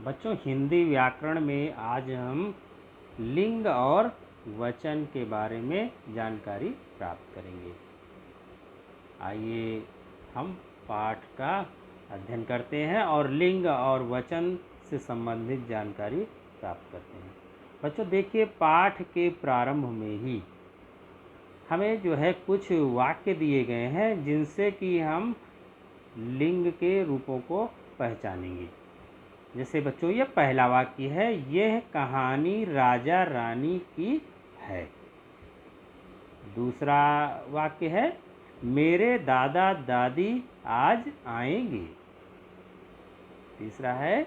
बच्चों हिंदी व्याकरण में आज हम लिंग और वचन के बारे में जानकारी प्राप्त करेंगे। आइए हम पाठ का अध्ययन करते हैं और लिंग और वचन से संबंधित जानकारी प्राप्त करते हैं। बच्चों देखिए, पाठ के प्रारंभ में ही हमें जो है कुछ वाक्य दिए गए हैं जिनसे कि हम लिंग के रूपों को पहचानेंगे। जैसे बच्चों ये पहला वाक्य है, यह कहानी राजा रानी की है। दूसरा वाक्य है, मेरे दादा दादी आज आएंगे। तीसरा है,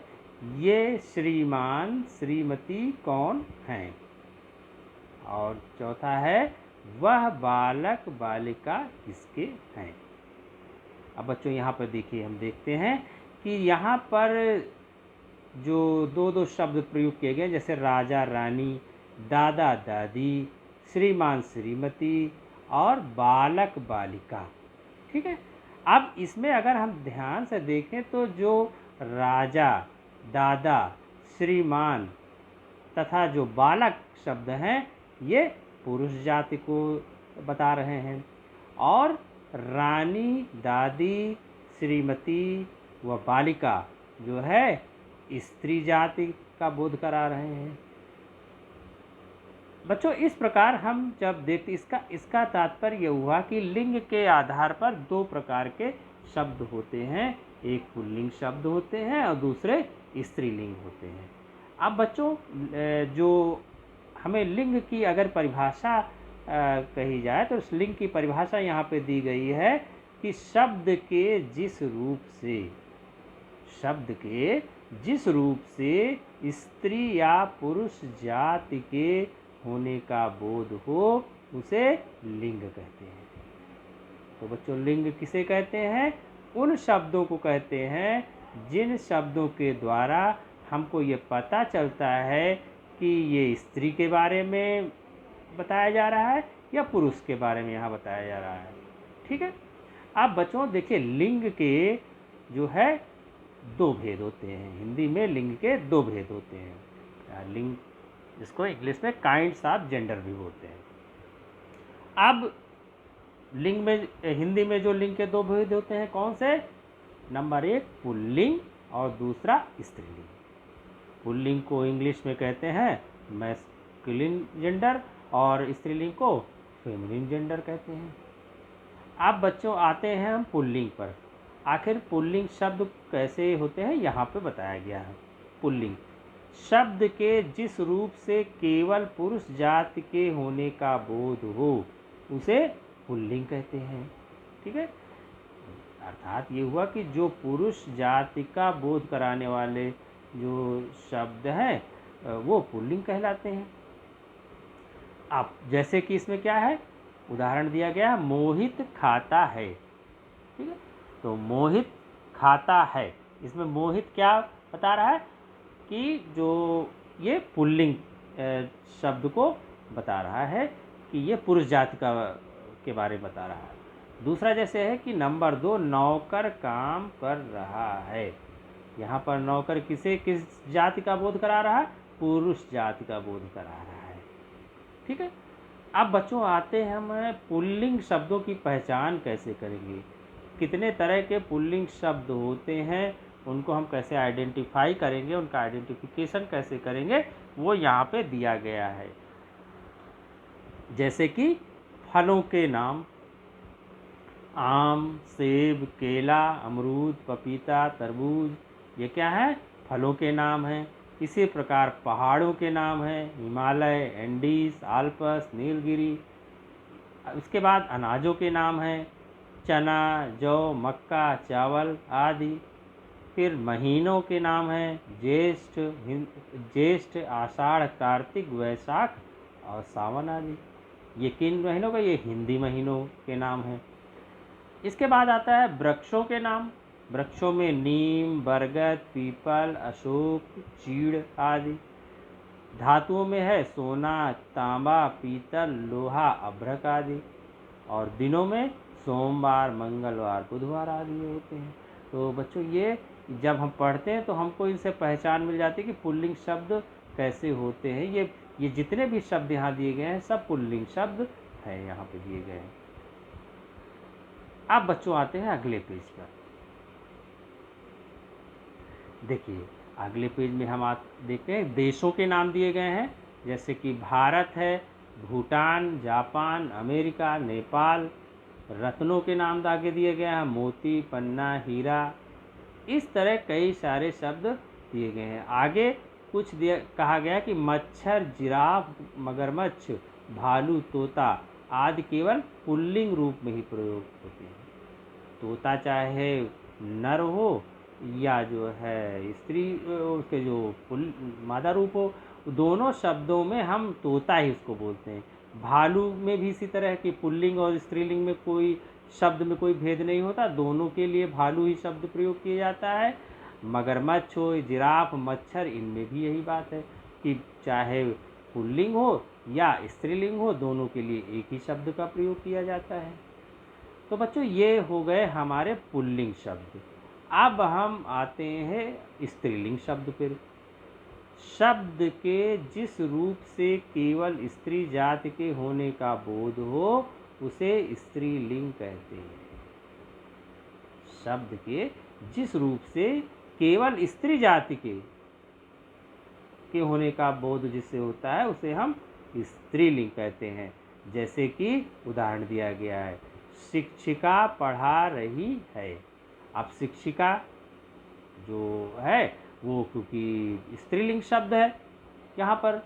ये श्रीमान श्रीमती कौन हैं। और चौथा है, वह बालक बालिका किसके हैं। अब बच्चों यहाँ पर देखिए, हम देखते हैं कि यहाँ पर जो दो शब्द प्रयोग किए गए, जैसे राजा रानी, दादा दादी, श्रीमान श्रीमती और बालक बालिका। ठीक है। अब इसमें अगर हम ध्यान से देखें तो जो राजा, दादा, श्रीमान तथा जो बालक शब्द हैं ये पुरुष जाति को बता रहे हैं, और रानी, दादी, श्रीमती व बालिका जो है स्त्री जाति का बोध करा रहे हैं। बच्चों इस प्रकार हम जब देखते, इसका तात्पर्य हुआ कि लिंग के आधार पर दो प्रकार के शब्द होते हैं, एक पुल्लिंग शब्द होते हैं और दूसरे स्त्रीलिंग होते हैं। अब बच्चों जो हमें लिंग की अगर परिभाषा कही जाए तो उस लिंग की परिभाषा यहाँ पे दी गई है कि शब्द के जिस रूप से स्त्री या पुरुष जाति के होने का बोध हो उसे लिंग कहते हैं। तो बच्चों लिंग किसे कहते हैं? उन शब्दों को कहते हैं जिन शब्दों के द्वारा हमको ये पता चलता है कि ये स्त्री के बारे में बताया जा रहा है या पुरुष के बारे में यहाँ बताया जा रहा है। ठीक है। अब बच्चों देखिए, लिंग के जो है दो भेद होते हैं। हिंदी में लिंग के दो भेद होते हैं। लिंग, जिसको इंग्लिश में काइंड्स ऑफ जेंडर भी बोलते हैं। अब लिंग में, हिंदी में जो लिंग के दो भेद होते हैं कौन से? नंबर एक पुल्लिंग और दूसरा स्त्रीलिंग। पुल्लिंग को इंग्लिश में कहते हैं मैस्कुलिन जेंडर और स्त्रीलिंग को फेमिनिन जेंडर कहते हैं। अब बच्चों आते हैं हम पुल्लिंग पर। आखिर पुल्लिंग शब्द कैसे होते हैं यहाँ पे बताया गया है। पुल्लिंग शब्द के जिस रूप से केवल पुरुष जाति के होने का बोध हो उसे पुल्लिंग कहते हैं। ठीक है। अर्थात ये हुआ कि जो पुरुष जाति का बोध कराने वाले जो शब्द हैं वो पुल्लिंग कहलाते हैं। अब जैसे कि इसमें क्या है, उदाहरण दिया गया, मोहित खाता है। ठीक है। तो मोहित खाता है, इसमें मोहित क्या बता रहा है कि जो ये पुल्लिंग शब्द को बता रहा है कि ये पुरुष जाति के बारे में बता रहा है। दूसरा जैसे है कि नंबर दो, नौकर काम कर रहा है। यहाँ पर नौकर किस जाति का बोध करा रहा है? पुरुष जाति का बोध करा रहा है। ठीक है। अब बच्चों आते हैं हम पुल्लिंग शब्दों की पहचान कैसे करेंगे। कितने तरह के पुल्लिंग शब्द होते हैं, उनको हम कैसे आइडेंटिफाई करेंगे, उनका आइडेंटिफिकेशन कैसे करेंगे, वो यहाँ पे दिया गया है। जैसे कि फलों के नाम, आम, सेब, केला, अमरूद, पपीता, तरबूज, ये क्या है? फलों के नाम हैं। इसी प्रकार पहाड़ों के नाम हैं, हिमालय, एंडीज, आल्पस, नीलगिरी। उसके बाद अनाजों के नाम हैं, चना, जौ, मक्का, चावल आदि। फिर महीनों के नाम हैं, ज्येष्ठ, आषाढ़, कार्तिक, वैशाख और सावन आदि। ये किन महीनों का? ये हिंदी महीनों के नाम हैं। इसके बाद आता है वृक्षों के नाम। वृक्षों में नीम, बरगद, पीपल, अशोक, चीड़ आदि। धातुओं में है सोना, तांबा, पीतल, लोहा, अभ्रक आदि। और दिनों में सोमवार, मंगलवार, बुधवार आदि होते हैं। तो बच्चों ये जब हम पढ़ते हैं तो हमको इनसे पहचान मिल जाती है कि पुल्लिंग शब्द कैसे होते हैं। ये जितने भी शब्द यहाँ दिए गए हैं सब पुल्लिंग शब्द हैं, यहाँ पे दिए गए हैं। अब बच्चों आते हैं अगले पेज पर। देखिए अगले पेज में हम देखते हैं देशों के नाम दिए गए हैं, जैसे कि भारत है, भूटान, जापान, अमेरिका, नेपाल। रत्नों के नाम आगे दिए गए हैं, मोती, पन्ना, हीरा। इस तरह कई सारे शब्द दिए गए हैं। आगे कुछ कहा गया कि मच्छर, जिराफ, मगरमच्छ, भालू, तोता आदि केवल पुल्लिंग रूप में ही प्रयोग होते हैं। तोता चाहे नर हो या जो है स्त्री, उसके जो मादा रूप हो, दोनों शब्दों में हम तोता ही उसको बोलते हैं। भालू में भी इसी तरह की पुल्लिंग और स्त्रीलिंग में कोई शब्द में कोई भेद नहीं होता, दोनों के लिए भालू ही शब्द प्रयोग किया जाता है। मगरमच्छ हो, जिराफ, मच्छर, इनमें भी यही बात है कि चाहे पुल्लिंग हो या स्त्रीलिंग हो, दोनों के लिए एक ही शब्द का प्रयोग किया जाता है। तो बच्चों ये हो गए हमारे पुल्लिंग शब्द। अब हम आते हैं स्त्रीलिंग शब्द पर। शब्द के जिस रूप से केवल स्त्री जाति के होने का बोध हो उसे स्त्रीलिंग कहते हैं। शब्द के जिस रूप से केवल स्त्री जाति के होने का बोध जिससे होता है उसे हम स्त्रीलिंग कहते हैं। जैसे कि उदाहरण दिया गया है, शिक्षिका पढ़ा रही है। अब शिक्षिका जो है वो क्योंकि स्त्रीलिंग शब्द है यहाँ पर,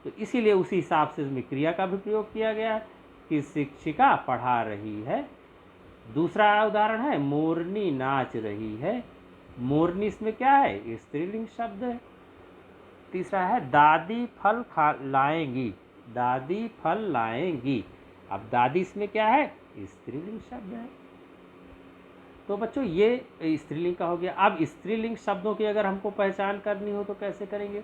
तो इसीलिए उसी हिसाब से उसमें क्रिया का भी प्रयोग किया गया है कि शिक्षिका पढ़ा रही है। दूसरा उदाहरण है मोरनी नाच रही है। मोरनी इसमें क्या है? स्त्रीलिंग शब्द है। तीसरा है दादी फल लाएंगी। दादी फल लाएंगी। अब दादी इसमें क्या है? स्त्रीलिंग शब्द है। तो बच्चों ये स्त्रीलिंग का हो गया। अब स्त्रीलिंग शब्दों की अगर हमको पहचान करनी हो तो कैसे करेंगे?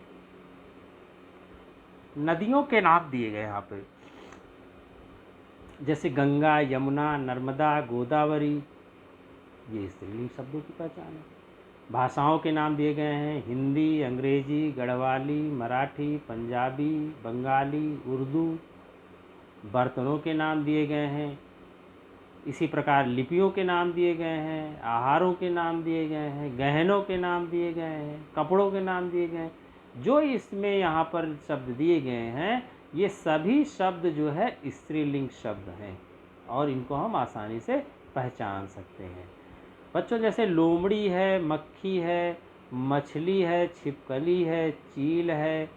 नदियों के नाम दिए गए यहाँ पे, जैसे गंगा, यमुना, नर्मदा, गोदावरी, ये स्त्रीलिंग शब्दों की पहचान है। भाषाओं के नाम दिए गए हैं, हिंदी, अंग्रेजी, गढ़वाली, मराठी, पंजाबी, बंगाली, उर्दू। बर्तनों के नाम दिए गए हैं। इसी प्रकार लिपियों के नाम दिए गए हैं, आहारों के नाम दिए गए हैं, गहनों के नाम दिए गए हैं, कपड़ों के नाम दिए गए हैं। जो इसमें यहाँ पर शब्द दिए गए हैं ये सभी शब्द जो है स्त्रीलिंग शब्द हैं और इनको हम आसानी से पहचान सकते हैं। बच्चों जैसे लोमड़ी है, मक्खी है, मछली है, छिपकली है, चील है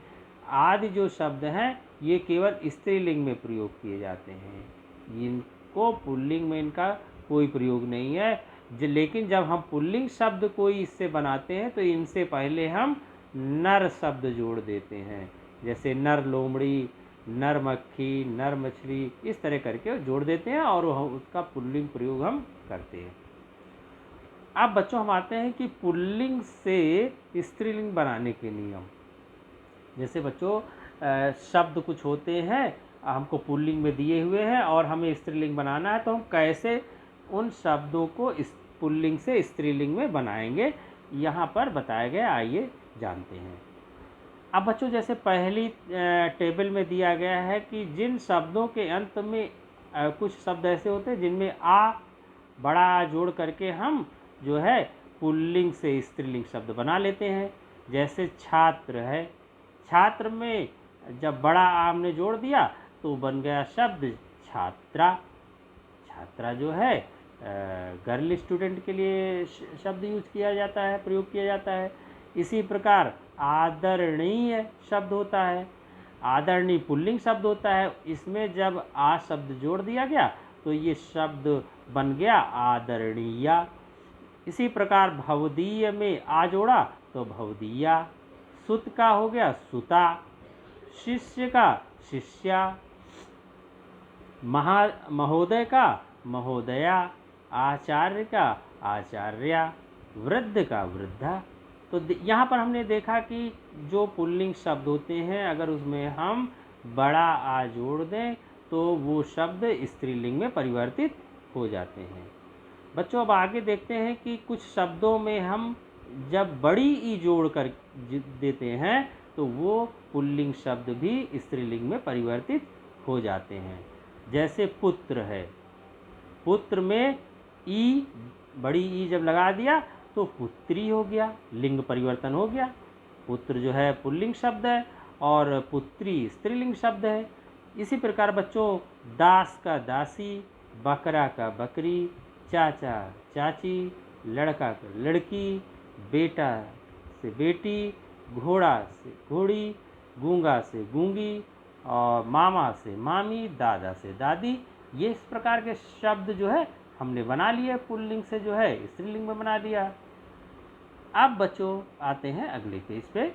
आदि जो शब्द हैं ये केवल स्त्रीलिंग में प्रयोग किए जाते हैं। इनको पुल्लिंग में इनका कोई प्रयोग नहीं है। लेकिन जब हम पुल्लिंग शब्द कोई इससे बनाते हैं तो इनसे पहले हम नर शब्द जोड़ देते हैं, जैसे नर लोमड़ी, नर मक्खी, नर मछली, इस तरह करके जोड़ देते हैं और उसका पुल्लिंग प्रयोग हम करते हैं। अब बच्चों हम आते हैं कि पुल्लिंग से स्त्रीलिंग बनाने के नियम। जैसे बच्चों शब्द कुछ होते हैं हमको पुल्लिंग में दिए हुए हैं और हमें स्त्रीलिंग बनाना है, तो हम कैसे उन शब्दों को पुल्लिंग से स्त्रीलिंग में बनाएंगे, यहाँ पर बताया गया, आइए जानते हैं। अब बच्चों जैसे पहली टेबल में दिया गया है कि जिन शब्दों के अंत में कुछ शब्द ऐसे होते हैं जिनमें आ, बड़ा आ जोड़ करके हम जो है पुल्लिंग से स्त्रीलिंग शब्द बना लेते हैं। जैसे छात्र है, छात्र में जब बड़ा आ हमने जोड़ दिया तो बन गया शब्द छात्रा। छात्रा जो है गर्ल स्टूडेंट के लिए शब्द यूज किया जाता है, प्रयोग किया जाता है। इसी प्रकार आदरणीय शब्द होता है, आदरणीय पुल्लिंग शब्द होता है। इसमें जब आ शब्द जोड़ दिया गया तो ये शब्द बन गया आदरणीया। इसी प्रकार भवदीय में आ जोड़ा तो भवदीया। सुत का हो गया सुता, शिष्य का शिष्या, महोदय का महोदया, आचार्य का आचार्या, वृद्ध का वृद्धा। तो यहाँ पर हमने देखा कि जो पुल्लिंग शब्द होते हैं अगर उसमें हम बड़ा आ जोड़ दें तो वो शब्द स्त्रीलिंग में परिवर्तित हो जाते हैं। बच्चों अब आगे देखते हैं कि कुछ शब्दों में हम जब बड़ी ई जोड़ कर देते हैं तो वो पुल्लिंग शब्द भी स्त्रीलिंग में परिवर्तित हो जाते हैं। जैसे पुत्र है, पुत्र में ई, बड़ी ई जब लगा दिया तो पुत्री हो गया, लिंग परिवर्तन हो गया। पुत्र जो है पुल्लिंग शब्द है और पुत्री स्त्रीलिंग शब्द है। इसी प्रकार बच्चों दास का दासी, बकरा का बकरी, चाचा चाची, लड़का का लड़की, बेटा से बेटी, घोड़ा से घोड़ी, गूंगा से गूंगी और मामा से मामी, दादा से दादी। ये इस प्रकार के शब्द जो है हमने बना लिए, पुल्लिंग से जो है स्त्रीलिंग में बना दिया। अब बच्चों आते हैं अगले पेज पे।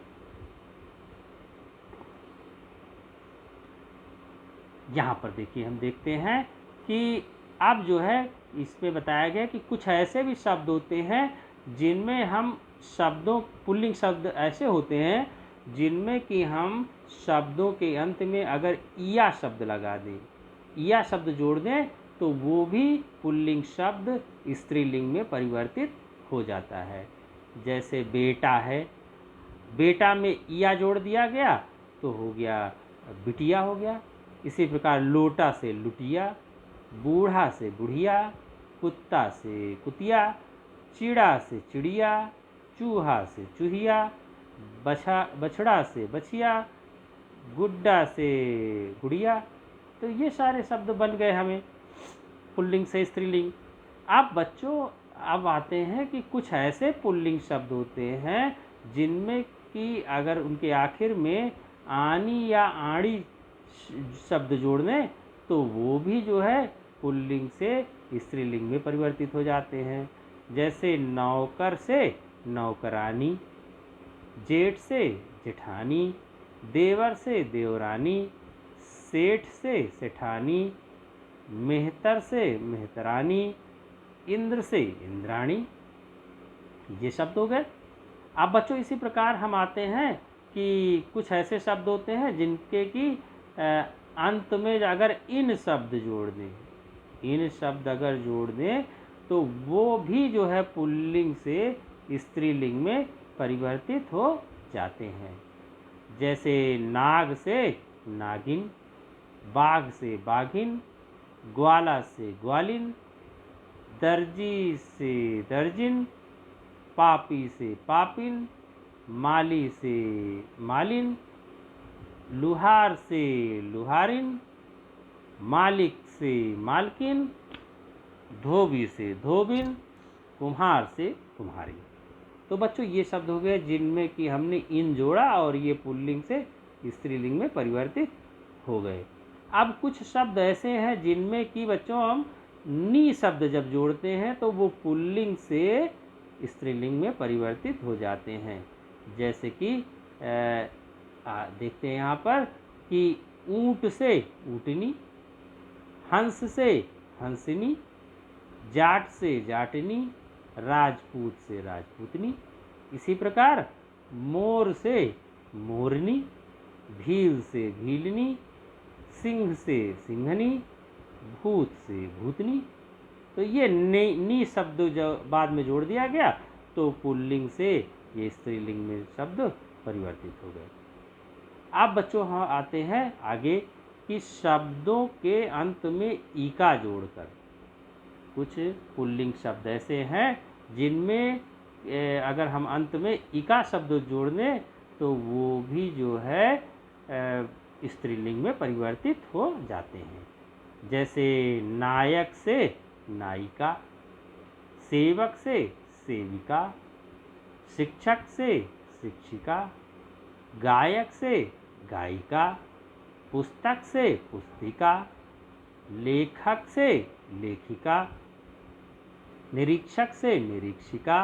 यहाँ पर देखिए हम देखते हैं कि अब जो है इसमें बताया गया कि कुछ ऐसे भी शब्द होते हैं जिनमें हम शब्दों, पुल्लिंग शब्द ऐसे होते हैं जिनमें कि हम शब्दों के अंत में अगर इया शब्द लगा दें, इया शब्द जोड़ दें तो वो भी पुल्लिंग शब्द स्त्रीलिंग में परिवर्तित हो जाता है। जैसे बेटा है, बेटा में इया जोड़ दिया गया तो हो गया बिटिया हो गया। इसी प्रकार लोटा से लुटिया, बूढ़ा से बुढ़िया, कुत्ता से कुतिया, चिड़ा से चिड़िया, चूहा से चूहिया, बछड़ा से बछिया, गुड्डा से गुड़िया। तो ये सारे शब्द बन गए हमें पुल्लिंग से स्त्रीलिंग। अब बच्चों अब आते हैं कि कुछ ऐसे पुल्लिंग शब्द होते हैं जिनमें कि अगर उनके आखिर में आनी या आड़ी शब्द जोड़ दें तो वो भी जो है पुल्लिंग से स्त्रीलिंग में परिवर्तित हो जाते हैं। जैसे नौकर से नौकरानी, जेठ से जेठानी, देवर से देवरानी, सेठ से सेठानी, मेहतर से मेहतरानी, इंद्र से इंद्राणी। ये शब्द हो गए। अब बच्चों इसी प्रकार हम आते हैं कि कुछ ऐसे शब्द होते हैं जिनके कि अंत में अगर इन शब्द जोड़ दें, इन शब्द अगर जोड़ दें तो वो भी जो है पुल्लिंग से स्त्रीलिंग में परिवर्तित हो जाते हैं। जैसे नाग से नागिन, बाघ से बाघिन, ग्वाला से ग्वालिन, दर्जी से दर्जिन, पापी से पापिन, माली से मालिन, लुहार से लुहारिन, मालिक से मालकिन, धोबी से धोबिन, कुम्हार से कुम्हारी। तो बच्चों ये शब्द हो गए जिनमें कि हमने इन जोड़ा और ये पुल्लिंग से स्त्रीलिंग में परिवर्तित हो गए। अब कुछ शब्द ऐसे हैं जिनमें कि बच्चों हम नी शब्द जब जोड़ते हैं तो वो पुल्लिंग से स्त्रीलिंग में परिवर्तित हो जाते हैं। जैसे कि देखते हैं यहाँ पर कि ऊँट से ऊँटनी, हंस से हंसनी, जाट से जाटनी, राजपूत से राजपूतनी। इसी प्रकार मोर से मोरनी, भील से भीलनी, सिंह से सिंहनी, भूत से भूतनी। तो ये नी शब्द जो बाद में जोड़ दिया गया तो पुल्लिंग से ये स्त्रीलिंग में शब्द परिवर्तित हो गए। अब बच्चों हम आते हैं आगे कि शब्दों के अंत में ईका जोड़कर कुछ पुल्लिंग शब्द ऐसे हैं जिनमें अगर हम अंत में इका शब्द जोड़ दें तो वो भी जो है स्त्रीलिंग में परिवर्तित हो जाते हैं। जैसे नायक से नायिका, सेवक से सेविका, शिक्षक से शिक्षिका, गायक से गायिका, पुस्तक से पुस्तिका, लेखक से लेखिका, निरीक्षक से निरीक्षिका,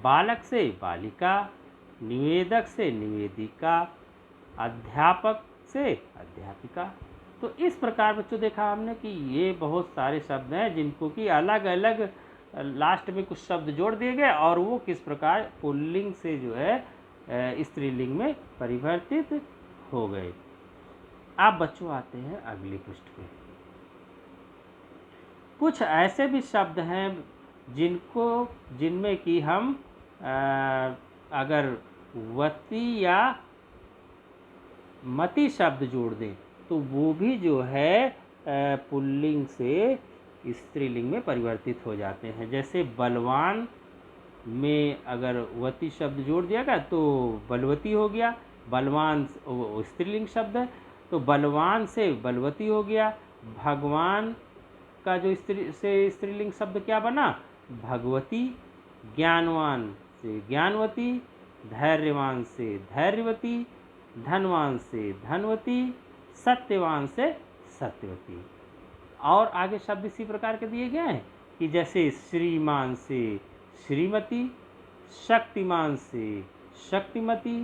बालक से बालिका, निवेदक से निवेदिका, अध्यापक से अध्यापिका। तो इस प्रकार बच्चों देखा हमने कि ये बहुत सारे शब्द हैं जिनको कि अलग अलग लास्ट में कुछ शब्द जोड़ दिए गए और वो किस प्रकार पुल्लिंग से जो है स्त्रीलिंग में परिवर्तित हो गए। अब बच्चों आते हैं अगली पृष्ठ पे। कुछ ऐसे भी शब्द हैं जिनमें कि हम अगर वती या मति शब्द जोड़ दें तो वो भी जो है पुल्लिंग से स्त्रीलिंग में परिवर्तित हो जाते हैं। जैसे बलवान में अगर वती शब्द जोड़ दिया गया तो बलवती हो गया, बलवान स्त्रीलिंग शब्द है तो बलवान से बलवती हो गया। भगवान का जो स्त्रीलिंग शब्द क्या बना, भगवती। ज्ञानवान से ज्ञानवती, धैर्यवान से धैर्यवती, धनवान से धनवती, सत्यवान से सत्यवती। और आगे शब्द इसी प्रकार के दिए गए हैं कि जैसे श्रीमान से श्रीमती, शक्तिमान से शक्तिमती,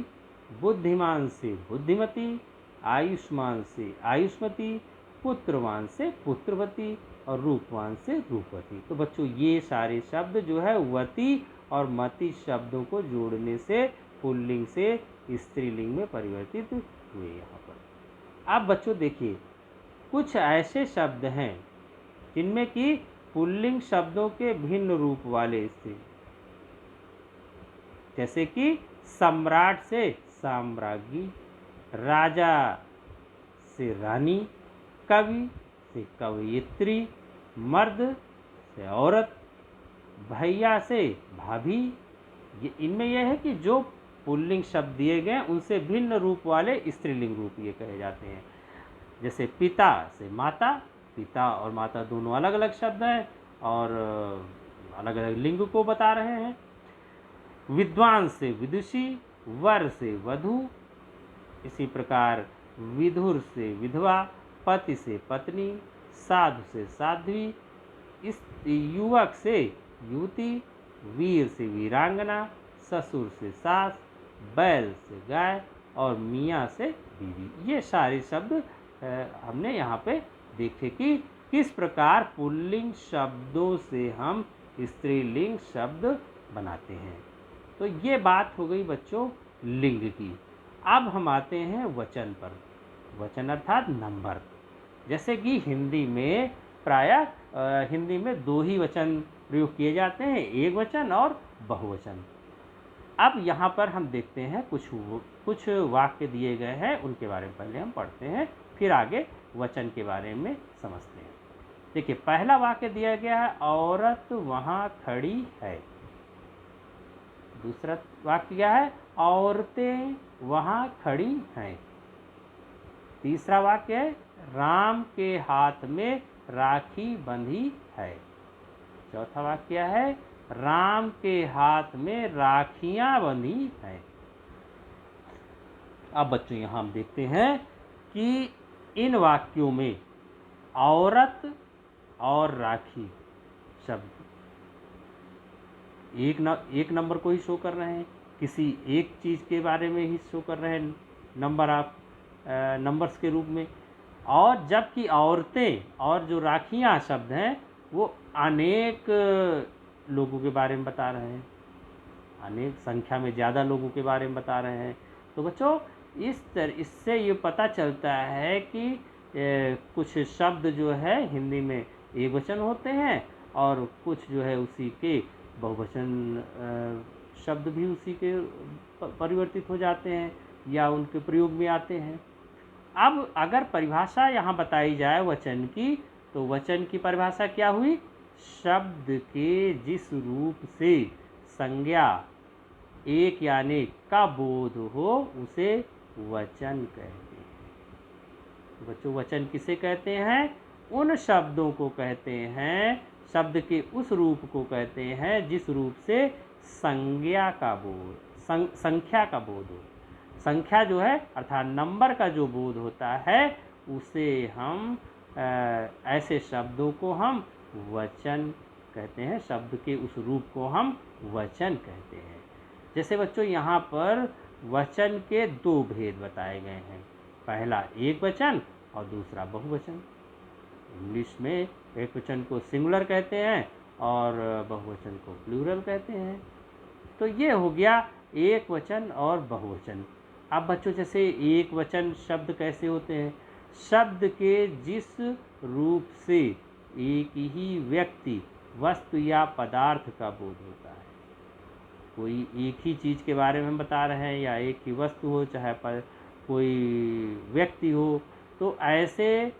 बुद्धिमान से बुद्धिमती, आयुष्मान से आयुष्मती, पुत्रवान से पुत्रवती और रूपवान से रूपवती। तो बच्चों ये सारे शब्द जो है वती और मति शब्दों को जोड़ने से पुल्लिंग से स्त्रीलिंग में परिवर्तित हुए यहाँ पर। अब बच्चों देखिए कुछ ऐसे शब्द हैं जिनमें कि पुल्लिंग शब्दों के भिन्न रूप वाले स्त्री, जैसे कि सम्राट से साम्राज्ञी, राजा से रानी, कवि से कवयित्री, मर्द से औरत, भैया से भाभी। ये इनमें यह है कि जो पुल्लिंग शब्द दिए गए उनसे भिन्न रूप वाले स्त्रीलिंग रूप ये कहे जाते हैं। जैसे पिता से माता, पिता और माता दोनों अलग अलग शब्द हैं और अलग अलग लिंग को बता रहे हैं। विद्वान से विदुषी, वर से वधू, इसी प्रकार विधुर से विधवा, पति से पत्नी, साधु से साध्वी, इस युवक से युवती, वीर से वीरांगना, ससुर से सास, बैल से गाय और मियाँ से बीवी। ये सारे शब्द हमने यहाँ पे देखे कि किस प्रकार पुल्लिंग शब्दों से हम स्त्रीलिंग शब्द बनाते हैं। तो ये बात हो गई बच्चों लिंग की। अब हम आते हैं वचन पर। वचन अर्थात नंबर। जैसे कि हिंदी में प्रायः हिंदी में दो ही वचन प्रयोग किए जाते हैं, एक वचन और बहुवचन। अब यहाँ पर हम देखते हैं कुछ वाक्य दिए गए हैं, उनके बारे में पहले हम पढ़ते हैं, फिर आगे वचन के बारे में समझते हैं। देखिए पहला वाक्य दिया गया है, औरत वहाँ खड़ी है। दूसरा वाक्य क्या है, औरतें वहाँ खड़ी हैं। तीसरा वाक्य है, राम के हाथ में राखी बंधी है। चौथा वाक्य है, राम के हाथ में राखियां बंधी हैं। अब बच्चों यहाँ हम देखते हैं कि इन वाक्यों में औरत और राखी शब्द एक नंबर को ही शो कर रहे हैं, किसी एक चीज़ के बारे में ही शो कर रहे हैं नंबर्स के रूप में। और जबकि औरतें और जो राखियाँ शब्द हैं वो अनेक लोगों के बारे में बता रहे हैं, अनेक संख्या में ज़्यादा लोगों के बारे में बता रहे हैं। तो बच्चों इससे ये पता चलता है कि कुछ शब्द जो है हिंदी में एक वचन होते हैं और कुछ जो है उसी के बहुवचन शब्द भी उसी के परिवर्तित हो जाते हैं या उनके प्रयोग में आते हैं। अब अगर परिभाषा यहाँ बताई जाए वचन की, तो वचन की परिभाषा क्या हुई, शब्द के जिस रूप से संज्ञा एक या अनेक का बोध हो उसे वचन कहते हैं। बच्चों वचन किसे कहते हैं, उन शब्दों को कहते हैं, शब्द के उस रूप को कहते हैं जिस रूप से संज्ञा का बोध, संख्या का बोध हो। संख्या जो है अर्थात नंबर का जो बोध होता है उसे हम ऐसे शब्दों को हम वचन कहते हैं, शब्द के उस रूप को हम वचन कहते हैं। जैसे बच्चों यहाँ पर वचन के दो भेद बताए गए हैं, पहला एक वचन और दूसरा बहुवचन। इंग्लिश में एक वचन को सिंगुलर कहते हैं और बहुवचन को प्लूरल कहते हैं। तो ये हो गया एक वचन और बहुवचन। अब बच्चों जैसे एक वचन शब्द कैसे होते हैं, शब्द के जिस रूप से एक ही व्यक्ति, वस्तु या पदार्थ का बोध होता है। कोई एक ही चीज़ के बारे में हम बता रहे हैं या एक ही वस्तु हो, चाहे पर कोई व्यक्ति हो, तो ऐसे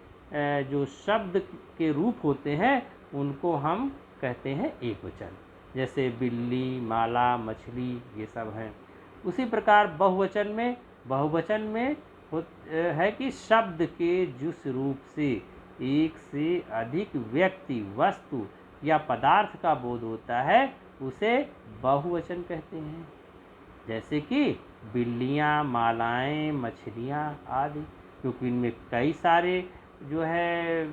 जो शब्द के रूप होते हैं उनको हम कहते हैं एकवचन। जैसे बिल्ली, माला, मछली, ये सब हैं। उसी प्रकार बहुवचन में है कि शब्द के जिस रूप से एक से अधिक व्यक्ति, वस्तु या पदार्थ का बोध होता है उसे बहुवचन कहते हैं। जैसे कि बिल्लियाँ, मालाएँ, मछलियाँ आदि, क्योंकि इनमें कई सारे जो है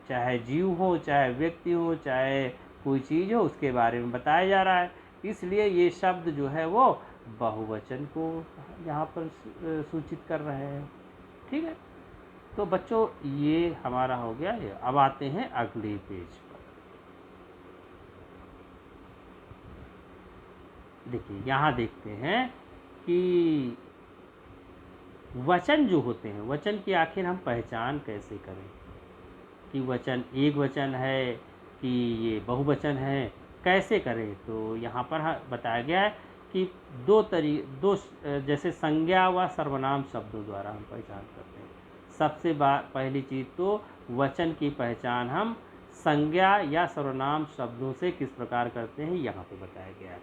चाहे जीव हो, चाहे व्यक्ति हो, चाहे कोई चीज़ हो, उसके बारे में बताया जा रहा है। इसलिए ये शब्द जो है वो बहुवचन को यहाँ पर सूचित कर रहे हैं। ठीक है, तो बच्चों ये हमारा हो गया। अब आते हैं अगले पेज पर। देखिए यहाँ देखते हैं कि वचन जो होते हैं, वचन की आखिर हम पहचान कैसे करें कि वचन एक वचन है कि ये बहुवचन है, कैसे करें। तो यहाँ पर बताया गया है कि दो जैसे संज्ञा व सर्वनाम शब्दों द्वारा हम पहचान करते हैं। सबसे पहली चीज़ तो वचन की पहचान हम संज्ञा या सर्वनाम शब्दों से किस प्रकार करते हैं, यहाँ पे बताया गया है।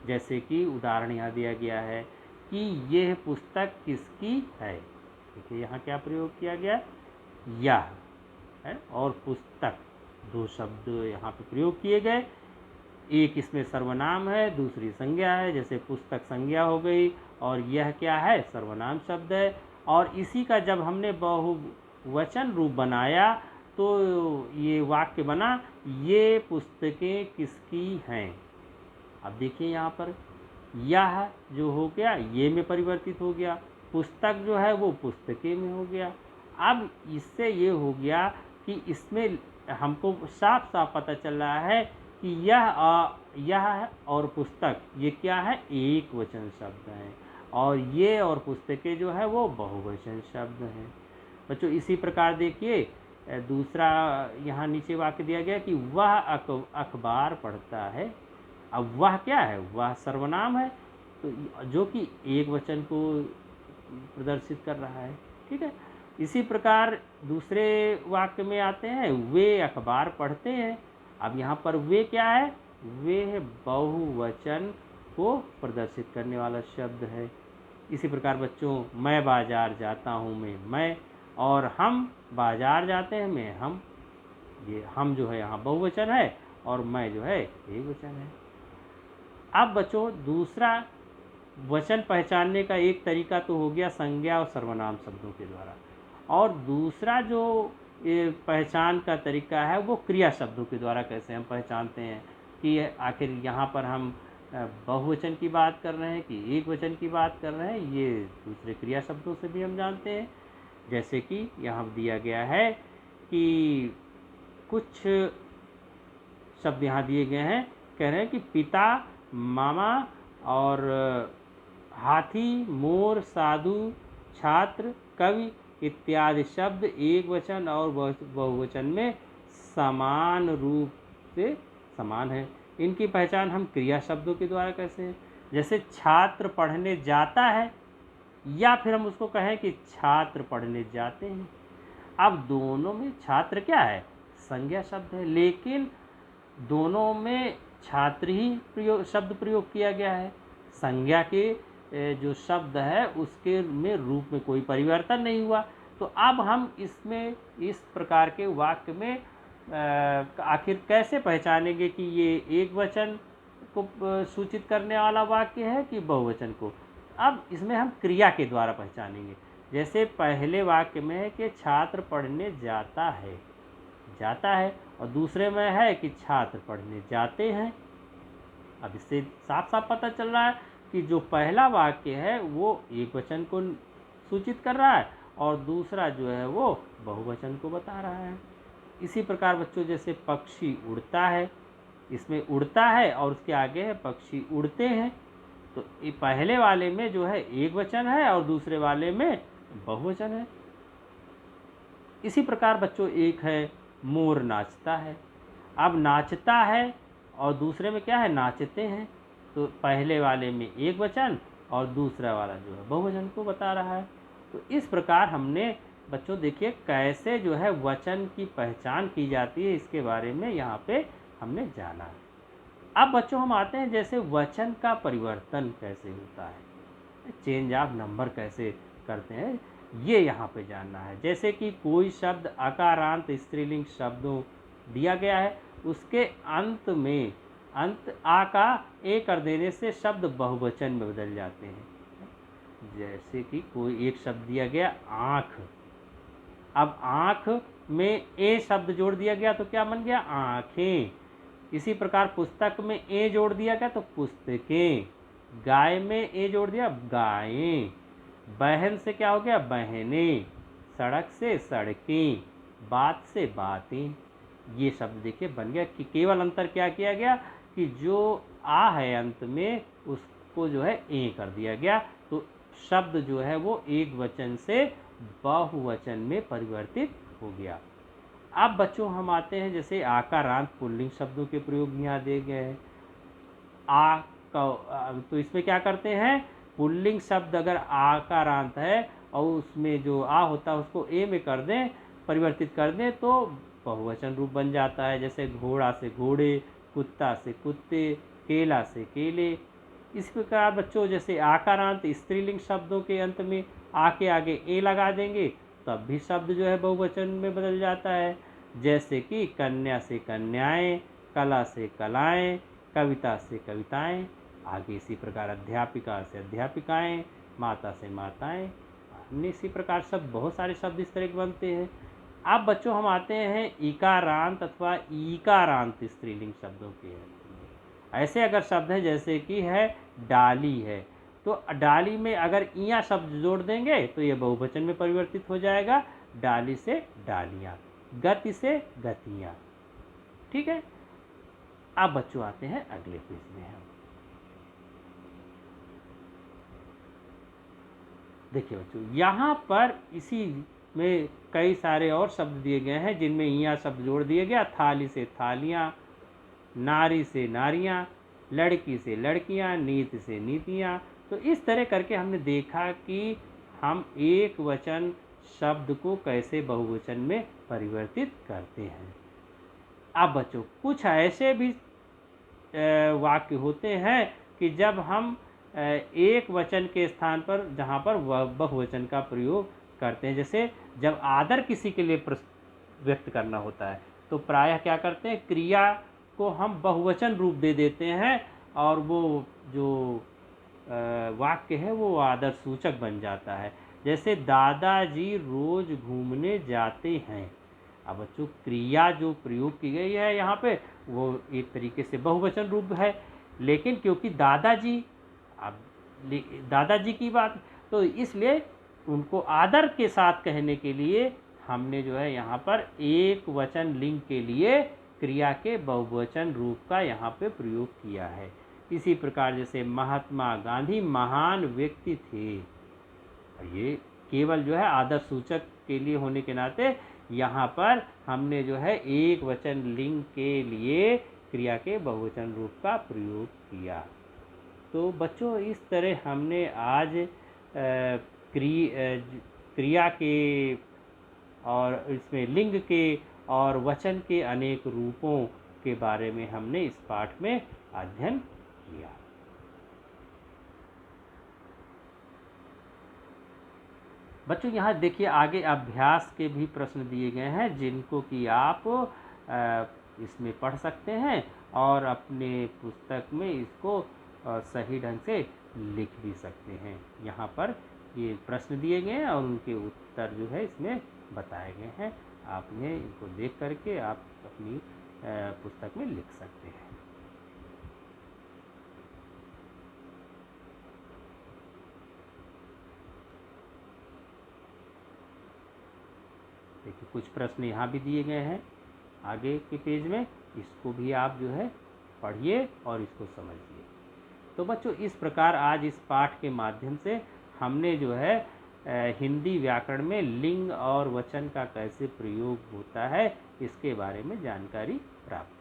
जैसे कि उदाहरण यहाँ दिया गया है कि यह पुस्तक किसकी है। देखिए यहाँ क्या प्रयोग किया गया, यह है और पुस्तक, दो शब्द यहाँ पे प्रयोग किए गए। एक इसमें सर्वनाम है, दूसरी संज्ञा है। जैसे पुस्तक संज्ञा हो गई और यह क्या है, सर्वनाम शब्द है। और इसी का जब हमने बहुवचन रूप बनाया तो ये वाक्य बना, ये पुस्तकें किसकी हैं। अब देखिए यहाँ पर यह जो हो गया ये में परिवर्तित हो गया, पुस्तक जो है वो पुस्तकें में हो गया। अब इससे ये हो गया कि इसमें हमको साफ साफ पता चल रहा है कि यह और पुस्तक ये क्या है, एक वचन शब्द हैं, और ये और पुस्तकें जो है वो बहुवचन शब्द हैं। बच्चों इसी प्रकार देखिए दूसरा यहाँ नीचे वाक्य दिया गया कि वह अखबार पढ़ता है। अब वह क्या है, वह सर्वनाम है, तो जो कि एक वचन को प्रदर्शित कर रहा है। ठीक है, इसी प्रकार दूसरे वाक्य में आते हैं, वे अखबार पढ़ते हैं। अब यहाँ पर वे क्या है, वे है बहुवचन को प्रदर्शित करने वाला शब्द है। इसी प्रकार बच्चों मैं बाजार जाता हूँ में मैं, और हम बाजार जाते हैं में हम, ये हम जो है यहाँ बहुवचन है और मैं जो है एक वचन है। अब बच्चों दूसरा वचन पहचानने का एक तरीका तो हो गया संज्ञा और सर्वनाम शब्दों के द्वारा, और दूसरा जो ये पहचान का तरीका है वो क्रिया शब्दों के द्वारा कैसे हम पहचानते हैं कि आखिर यहाँ पर हम बहुवचन की बात कर रहे हैं कि एक वचन की बात कर रहे हैं, ये दूसरे क्रिया शब्दों से भी हम जानते हैं। जैसे कि यहाँ दिया गया है कि कुछ शब्द यहाँ दिए गए हैं, कह रहे हैं कि पिता, मामा और हाथी, मोर, साधु, छात्र, कवि इत्यादि शब्द एक वचन और बहुवचन में समान रूप से समान है। इनकी पहचान हम क्रिया शब्दों के द्वारा कैसे हैं, जैसे छात्र पढ़ने जाता है, या फिर हम उसको कहें कि छात्र पढ़ने जाते हैं। अब दोनों में छात्र क्या है, संज्ञा शब्द है, लेकिन दोनों में छात्र ही शब्द प्रयोग किया गया है। संज्ञा के जो शब्द है उसके में रूप में कोई परिवर्तन नहीं हुआ। तो अब हम इसमें इस प्रकार के वाक्य में आखिर कैसे पहचानेंगे कि ये एक वचन को सूचित करने वाला वाक्य है कि बहुवचन को। अब इसमें हम क्रिया के द्वारा पहचानेंगे। जैसे पहले वाक्य में है कि छात्र पढ़ने जाता है, और दूसरे में है कि छात्र पढ़ने जाते हैं। अब इससे साफ साफ पता चल रहा है कि जो पहला वाक्य है वो एक वचन को सूचित कर रहा है और दूसरा जो है वो बहुवचन को बता रहा है। इसी प्रकार बच्चों जैसे पक्षी उड़ता है, इसमें उड़ता है और उसके आगे है पक्षी उड़ते हैं, तो ये पहले वाले में जो है एक वचन है और दूसरे वाले में बहुवचन है। इसी प्रकार बच्चों एक है मोर नाचता है। अब नाचता है और दूसरे में क्या है, नाचते हैं, तो पहले वाले में एक वचन और दूसरा वाला जो है बहुवचन को बता रहा है। तो इस प्रकार हमने बच्चों देखिए कैसे जो है वचन की पहचान की जाती है, इसके बारे में यहाँ पे हमने जाना। अब बच्चों हम आते हैं जैसे वचन का परिवर्तन कैसे होता है, चेंज ऑफ नंबर कैसे करते हैं, ये यहाँ पे जानना है। जैसे कि कोई शब्द अकारांत स्त्रीलिंग शब्दों दिया गया है, उसके अंत में अंत आ का ए कर देने से शब्द बहुवचन में बदल जाते हैं। जैसे कि कोई एक शब्द दिया गया आँख, अब आँख में ए शब्द जोड़ दिया गया तो क्या बन गया आँखें। इसी प्रकार पुस्तक में ए जोड़ दिया गया तो पुस्तकें, गाय में ए जोड़ दिया गायें, बहन से क्या हो गया बहनें, सड़क से सड़कें, बात से बातें। ये शब्द देखिए बन गया कि केवल अंतर क्या किया गया कि जो आ है अंत में उसको जो है ए कर दिया गया, तो शब्द जो है वो एक वचन से बहुवचन में परिवर्तित हो गया। अब बच्चों हम आते हैं जैसे आकारांत पुल्लिंग शब्दों के प्रयोग यहाँ दिए गए हैं। आ का तो इसमें क्या करते हैं, पुल्लिंग शब्द अगर आकारांत है और उसमें जो आ होता है उसको ए में कर दें, परिवर्तित कर दें तो बहुवचन रूप बन जाता है। जैसे घोड़ा से घोड़े, कुत्ता से कुत्ते, केला से केले। इस प्रकार बच्चों जैसे आकारांत स्त्रीलिंग शब्दों के अंत में आ के आगे ए लगा देंगे तब भी शब्द जो है बहुवचन में बदल जाता है। जैसे कि कन्या से कन्याएं, कला से कलाएं, कविता से कविताएं। आगे इसी प्रकार अध्यापिका से अध्यापिकाएं, माता से माताएं। अन्य इसी प्रकार शब्द बहुत सारे शब्द इस तरह के बनते हैं। अब बच्चों हम आते हैं इकारांत अथवा ईकारांत स्त्रीलिंग शब्दों के। ऐसे अगर शब्द हैं जैसे कि है डाली है, तो डाली में अगर इया शब्द जोड़ देंगे तो ये बहुवचन में परिवर्तित हो जाएगा, डाली से डालियाँ, गति से गतियाँ। ठीक है। अब बच्चों आते हैं अगले पेज में। हम देखिए बच्चों यहाँ पर इसी में कई सारे और शब्द दिए गए हैं जिनमें इया शब्द जोड़ दिए गया। थाली से थालियाँ, नारी से नारियाँ, लड़की से लड़कियाँ, नीति से नीतियाँ। तो इस तरह करके हमने देखा कि हम एक वचन शब्द को कैसे बहुवचन में परिवर्तित करते हैं। अब बच्चों कुछ ऐसे भी वाक्य होते हैं कि जब हम एक वचन के स्थान पर जहाँ पर बहुवचन का प्रयोग करते हैं, जैसे जब आदर किसी के लिए व्यक्त करना होता है तो प्रायः क्या करते हैं, क्रिया को हम बहुवचन रूप दे देते हैं और वो जो वाक्य है वो आदर सूचक बन जाता है। जैसे दादाजी रोज घूमने जाते हैं। अब बच्चों क्रिया जो प्रयोग की गई है यहाँ पे वो एक तरीके से बहुवचन रूप है, लेकिन क्योंकि दादाजी, अब दादाजी की बात, तो इसलिए उनको आदर के साथ कहने के लिए हमने जो है यहाँ पर एक वचन लिंग के लिए क्रिया के बहुवचन रूप का यहाँ पे प्रयोग किया है। इसी प्रकार जैसे महात्मा गांधी महान व्यक्ति थे, ये केवल जो है आदर सूचक के लिए होने के नाते यहाँ पर हमने जो है एक वचन लिंग के लिए क्रिया के बहुवचन रूप का प्रयोग किया। तो बच्चों इस तरह हमने आज क्रिया के और इसमें लिंग के और वचन के अनेक रूपों के बारे में हमने इस पाठ में अध्ययन किया। बच्चों यहाँ देखिए आगे अभ्यास के भी प्रश्न दिए गए हैं जिनको कि आप इसमें पढ़ सकते हैं और अपने पुस्तक में इसको सही ढंग से लिख भी सकते हैं। यहाँ पर ये प्रश्न दिए गए हैं और उनके उत्तर जो है इसमें बताए गए हैं। आपने इनको देख करके आप अपनी पुस्तक में लिख सकते हैं। देखिए कुछ प्रश्न यहाँ भी दिए गए हैं आगे के पेज में, इसको भी आप जो है पढ़िए और इसको समझिए। तो बच्चों इस प्रकार आज इस पाठ के माध्यम से हमने जो है हिंदी व्याकरण में लिंग और वचन का कैसे प्रयोग होता है इसके बारे में जानकारी प्राप्त